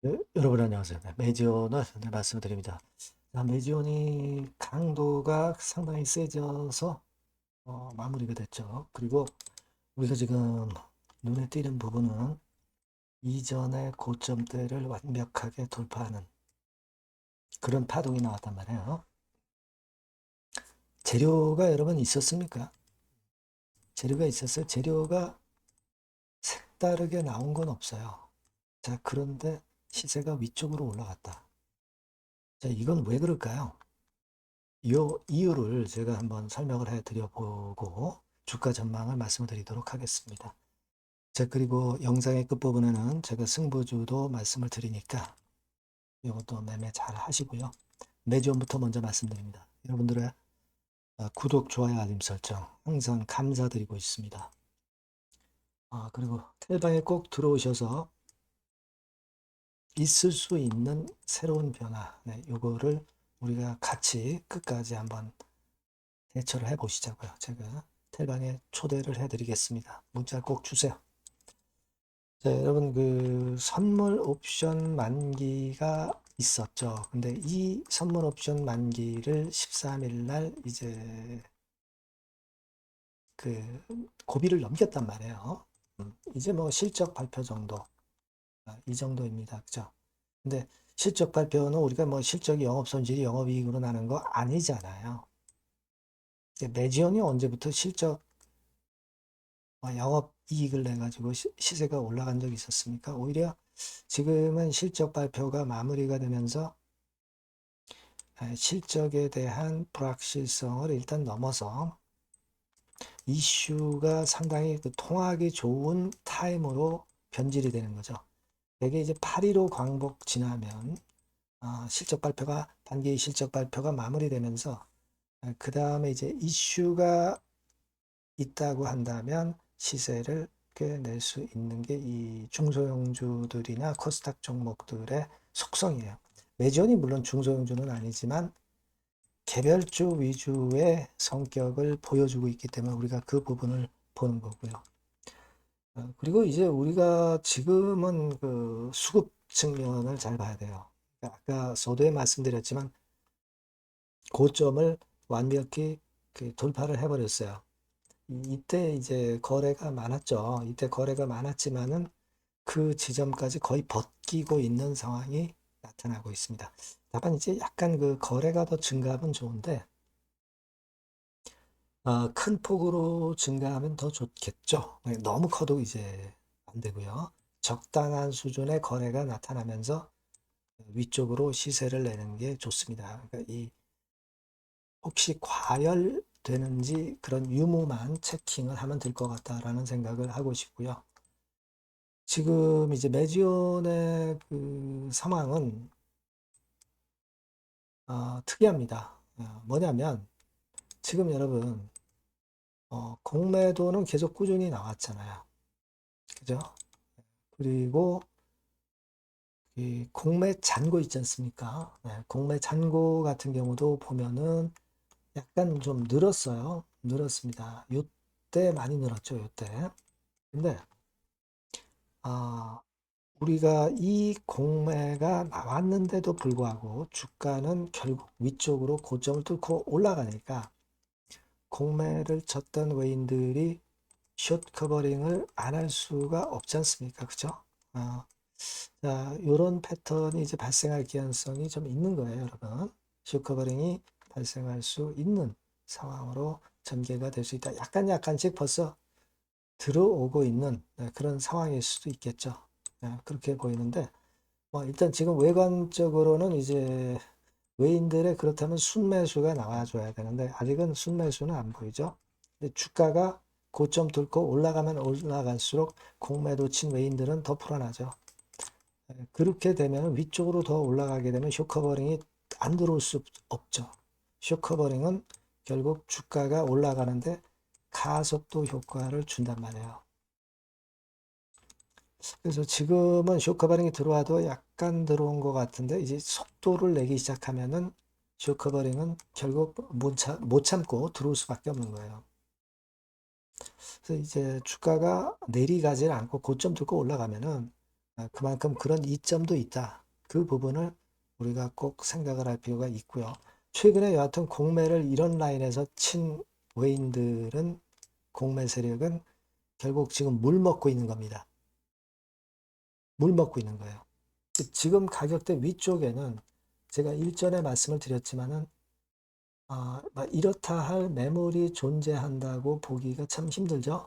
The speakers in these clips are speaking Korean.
네, 여러분 안녕하세요. 네, 매지온을 말씀을 드립니다. 매지온이 강도가 상당히 세져서 마무리가 됐죠. 그리고 우리가 지금 눈에 띄는 부분은 이전의 고점대를 완벽하게 돌파하는 그런 파동이 나왔단 말이에요. 재료가 여러분 있었습니까? 재료가 있었어요. 재료가 색다르게 나온 건 없어요. 자, 그런데 시세가 위쪽으로 올라갔다. 자, 이건 왜 그럴까요? 이 이유를 제가 한번 설명을 해 드려보고 주가 전망을 말씀을 드리도록 하겠습니다. 자, 그리고 영상의 끝부분에는 제가 승부주도 말씀을 드리니까 이것도 매매 잘 하시고요. 매주부터 먼저 말씀드립니다. 여러분들의 구독, 좋아요, 알림 설정 항상 감사드리고 있습니다. 그리고 텔방에 꼭 들어오셔서 있을 수 있는 새로운 변화, 네, 요거를 우리가 같이 끝까지 한번 대처를 해 보시자고요. 제가 텔방에 초대를 해 드리겠습니다. 문자 꼭 주세요. 자, 여러분 그 선물 옵션 만기가 있었죠. 근데 이 선물 옵션 만기를 13일 날 이제 그 고비를 넘겼단 말이에요. 이제 뭐 실적 발표 정도, 이 정도입니다. 그죠? 근데 실적 발표는 우리가 뭐 실적이 영업손실이 영업이익으로 나는 거 아니잖아요. 매지연이 언제부터 실적 영업 이익을 내 가지고 시세가 올라간 적이 있었습니까? 오히려 지금은 실적 발표가 마무리가 되면서 실적에 대한 불확실성을 일단 넘어서 이슈가 상당히 그 통하기 좋은 타임으로 변질이 되는 거죠. 이게 이제 8.15 광복 지나면 실적 발표가 단기 실적 발표가 마무리되면서 그 다음에 이제 이슈가 있다고 한다면 시세를 꽤 낼 수 있는 게 이 중소형주들이나 코스닥 종목들의 속성이에요. 매전이 물론 중소형주는 아니지만 개별주 위주의 성격을 보여주고 있기 때문에 우리가 그 부분을 보는 거고요. 그리고 이제 우리가 지금은 그 수급 측면을 잘 봐야 돼요. 아까 서두에 말씀드렸지만 고점을 완벽히 그 돌파를 해버렸어요. 이때 이제 거래가 많았죠. 이때 거래가 많았지만은 그 지점까지 거의 벗기고 있는 상황이 나타나고 있습니다. 다만 이제 약간 그 거래가 더 증가하면 좋은데, 큰 폭으로 증가하면 더 좋겠죠. 너무 커도 이제 안 되고요. 적당한 수준의 거래가 나타나면서 위쪽으로 시세를 내는 게 좋습니다. 그러니까 이 혹시 과열되는지 그런 유무만 체킹을 하면 될 것 같다라는 생각을 하고 싶고요. 지금 이제 매지온의 그 상황은 특이합니다. 뭐냐면 지금 여러분 공매도는 계속 꾸준히 나왔잖아요. 그죠? 그리고 이 공매 잔고 있지 않습니까? 네, 공매 잔고 같은 경우도 보면은 약간 좀 늘었어요. 늘었습니다. 요때 많이 늘었죠, 요때. 근데 아, 우리가 이 공매가 나왔는데도 불구하고 주가는 결국 위쪽으로 고점을 뚫고 올라가니까 공매를 쳤던 외인들이 숏 커버링을 안 할 수가 없지 않습니까? 그죠? 어, 자, 요런 패턴이 이제 발생할 가능성이 좀 있는 거예요, 여러분. 숏 커버링이 발생할 수 있는 상황으로 전개가 될 수 있다. 약간씩 벌써 들어오고 있는 그런 상황일 수도 있겠죠. 그렇게 보이는데, 뭐 일단 지금 외관적으로는 이제 외인들의 그렇다면 순매수가 나와줘야 되는데 아직은 순매수는 안 보이죠. 근데 주가가 고점 뚫고 올라가면 올라갈수록 공매도 친 외인들은 더 불안하죠. 그렇게 되면 위쪽으로 더 올라가게 되면 쇼커버링이 안 들어올 수 없죠. 쇼커버링은 결국 주가가 올라가는데 가속도 효과를 준단 말이에요. 그래서 지금은 쇼커버링이 들어와도 약간 들어온 것 같은데 이제 속도를 내기 시작하면은 쇼커버링은 결국 못 참고 들어올 수밖에 없는 거예요. 그래서 이제 주가가 내리가지 않고 고점 들고 올라가면은 그만큼 그런 이점도 있다. 그 부분을 우리가 꼭 생각을 할 필요가 있고요. 최근에 여하튼 공매를 이런 라인에서 친 외인들은 공매 세력은 결국 지금 물 먹고 있는 겁니다. 물 먹고 있는 거예요. 지금 가격대 위쪽에는 제가 일전에 말씀을 드렸지만은 이렇다 할 매물이 존재한다고 보기가 참 힘들죠.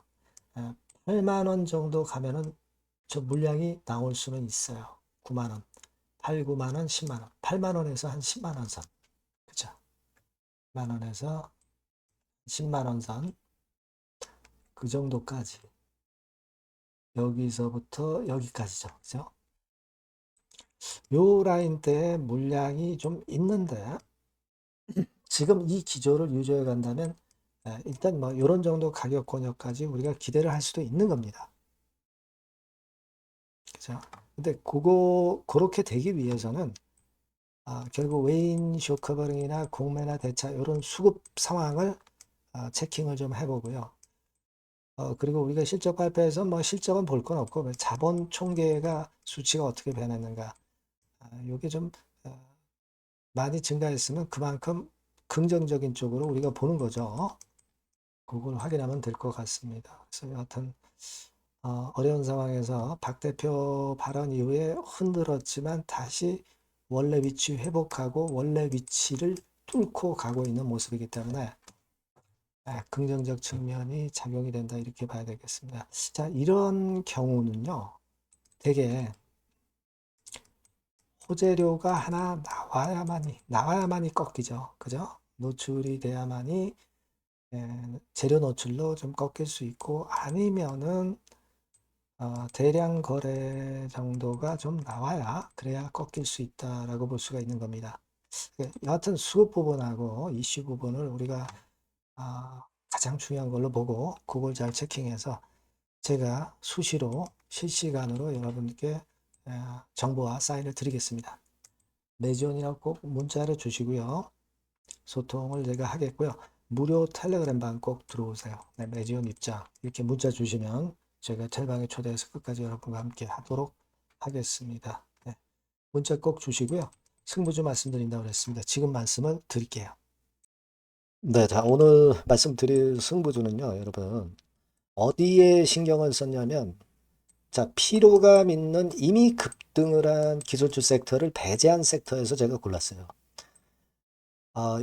8만 원 정도 가면은 저 물량이 나올 수는 있어요. 9만 원, 8, 9만 원, 10만 원, 8만 원에서 한 10만 원 선, 그죠? 10만 원에서 10만 원 선, 그 정도까지 여기서부터 여기까지죠, 그죠? 요 라인대에 물량이 좀 있는데 지금 이 기조를 유지해 간다면 일단 뭐 이런 정도 가격 권역까지 우리가 기대를 할 수도 있는 겁니다. 그죠? 근데 그렇게 되기 위해서는 결국 외인 쇼커버링이나 공매나 대차 이런 수급 상황을 체킹을 좀 해보고요. 그리고 우리가 실적 발표에서 뭐 실적은 볼 건 없고 자본 총계가 수치가 어떻게 변했는가 이게 좀 많이 증가했으면 그만큼 긍정적인 쪽으로 우리가 보는 거죠. 그걸 확인하면 될 것 같습니다. 그래서 여하튼 어려운 상황에서 박 대표 발언 이후에 흔들었지만 다시 원래 위치 회복하고 원래 위치를 뚫고 가고 있는 모습이기 때문에 긍정적 측면이 작용이 된다 이렇게 봐야 되겠습니다. 자, 이런 경우는요. 되게 호재료가 하나 나와야만이 꺾이죠. 그죠? 노출이 돼야만이 재료 노출로 좀 꺾일 수 있고 아니면은 대량 거래 정도가 좀 나와야 그래야 꺾일 수 있다라고 볼 수가 있는 겁니다. 여하튼 수급 부분하고 이슈 부분을 우리가 가장 중요한 걸로 보고 그걸 잘 체킹해서 제가 수시로 실시간으로 여러분께 정보와 사인을 드리겠습니다. 매지원이라고 꼭 문자를 주시고요. 소통을 제가 하겠고요. 무료 텔레그램 방 꼭 들어오세요. 네, 매지원 입장 이렇게 문자 주시면 제가 텔방에 초대해서 끝까지 여러분과 함께 하도록 하겠습니다. 네, 문자 꼭 주시고요. 승부주 말씀드린다고 그랬습니다. 지금 말씀을 드릴게요. 네, 자, 오늘 말씀드릴 승부주는요, 여러분. 어디에 신경을 썼냐면, 자, 피로감 있는 이미 급등을 한 기술주 섹터를 배제한 섹터에서 제가 골랐어요.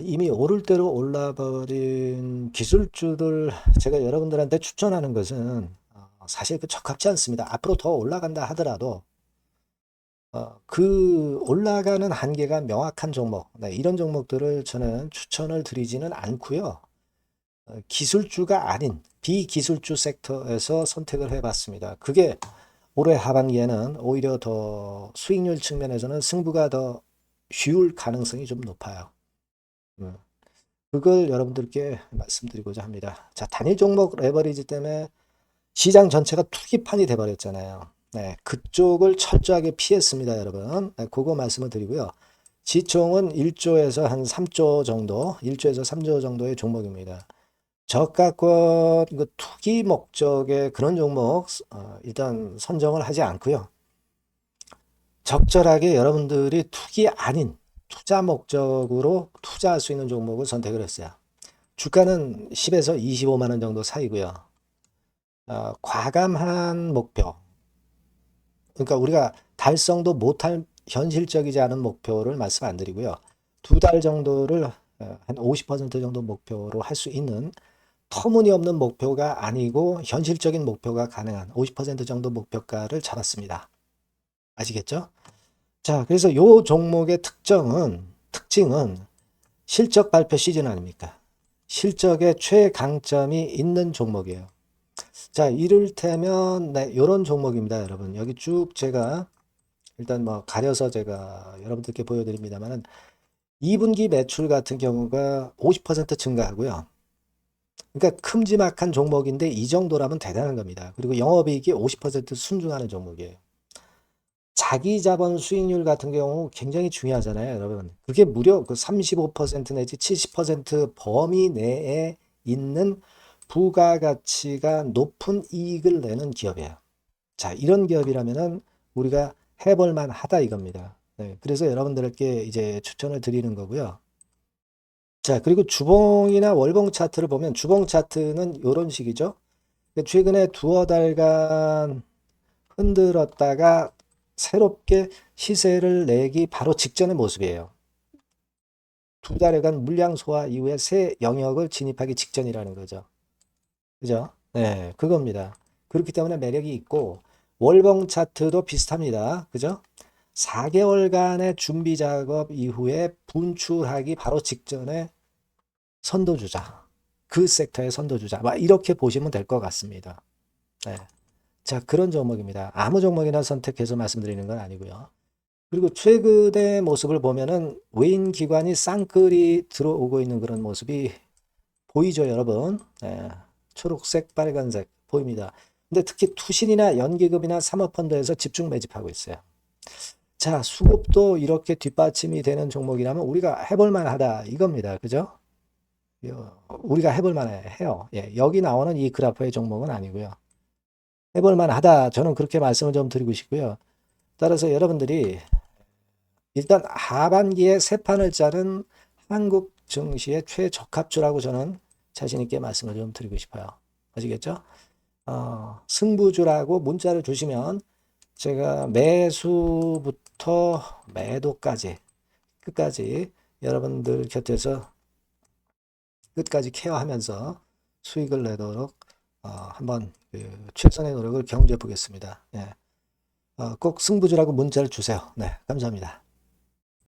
이미 오를 대로 올라버린 기술주들 제가 여러분들한테 추천하는 것은 사실 적합치 않습니다. 앞으로 더 올라간다 하더라도 그 올라가는 한계가 명확한 종목, 이런 종목들을 저는 추천을 드리지는 않고요. 기술주가 아닌 비기술주 섹터에서 선택을 해봤습니다. 그게 올해 하반기에는 오히려 더 수익률 측면에서는 승부가 더 쉬울 가능성이 좀 높아요. 그걸 여러분들께 말씀드리고자 합니다. 자, 단일 종목 레버리지 때문에 시장 전체가 투기판이 돼버렸잖아요. 네, 그쪽을 철저하게 피했습니다, 여러분. 네, 그거 말씀을 드리고요. 시총은 1조에서 한 3조 정도, 1조에서 3조 정도의 종목입니다. 저가권 투기 목적의 그런 종목 일단 선정을 하지 않고요. 적절하게 여러분들이 투기 아닌 투자 목적으로 투자할 수 있는 종목을 선택을 했어요. 주가는 10에서 25만 원 정도 사이고요. 과감한 목표. 그러니까 우리가 달성도 못할 현실적이지 않은 목표를 말씀 안 드리고요. 2달 정도를 한 50% 정도 목표로 할 수 있는 터무니없는 목표가 아니고 현실적인 목표가 가능한 50% 정도 목표가를 잡았습니다. 아시겠죠? 자, 그래서 요 종목의 특징은 실적 발표 시즌 아닙니까? 실적의 최강점이 있는 종목이에요. 자, 이를테면 이런 종목입니다, 여러분. 여기 쭉 제가 일단 뭐 가려서 제가 여러분들께 보여드립니다만은 2분기 매출 같은 경우가 50% 증가하고요. 그러니까 큼지막한 종목인데 이 정도라면 대단한 겁니다. 그리고 영업이익이 50% 순증하는 종목이에요. 자기 자본 수익률 같은 경우 굉장히 중요하잖아요, 여러분. 그게 무려 그 35% 내지 70% 범위 내에 있는 부가가치가 높은 이익을 내는 기업이에요. 자, 이런 기업이라면은 우리가 해볼 만하다 이겁니다. 네, 그래서 여러분들께 이제 추천을 드리는 거고요. 자, 그리고 주봉이나 월봉 차트를 보면 주봉 차트는 이런 식이죠. 최근에 두어 달간 흔들었다가 새롭게 시세를 내기 바로 직전의 모습이에요. 두 달여간 물량 소화 이후에 새 영역을 진입하기 직전이라는 거죠. 그죠? 네, 그겁니다. 그렇기 때문에 매력이 있고, 월봉 차트도 비슷합니다. 그죠? 4개월간의 준비 작업 이후에 분출하기 바로 직전에 선도주자. 그 섹터의 선도주자. 막 이렇게 보시면 될 것 같습니다. 네. 자, 그런 종목입니다. 아무 종목이나 선택해서 말씀드리는 건 아니고요. 그리고 최근의 모습을 보면은 외인 기관이 쌍끌이 들어오고 있는 그런 모습이 보이죠, 여러분? 네. 초록색, 빨간색 보입니다. 근데 특히 투신이나 연기금이나 사모펀드에서 집중 매집하고 있어요. 자, 수급도 이렇게 뒷받침이 되는 종목이라면 우리가 해볼 만하다 이겁니다. 그죠? 우리가 해볼 만해요. 예, 여기 나오는 이 그래프의 종목은 아니고요. 해볼 만하다. 저는 그렇게 말씀을 좀 드리고 싶고요. 따라서 여러분들이 일단 하반기에 새 판을 짜는 한국 증시의 최적합주라고 저는 자신 있게 말씀을 좀 드리고 싶어요. 아시겠죠? 승부주라고 문자를 주시면 제가 매수부터 매도까지 끝까지 여러분들 곁에서 끝까지 케어하면서 수익을 내도록 한번 최선의 노력을 경주해 보겠습니다. 예. 꼭 승부주라고 문자를 주세요. 네, 감사합니다.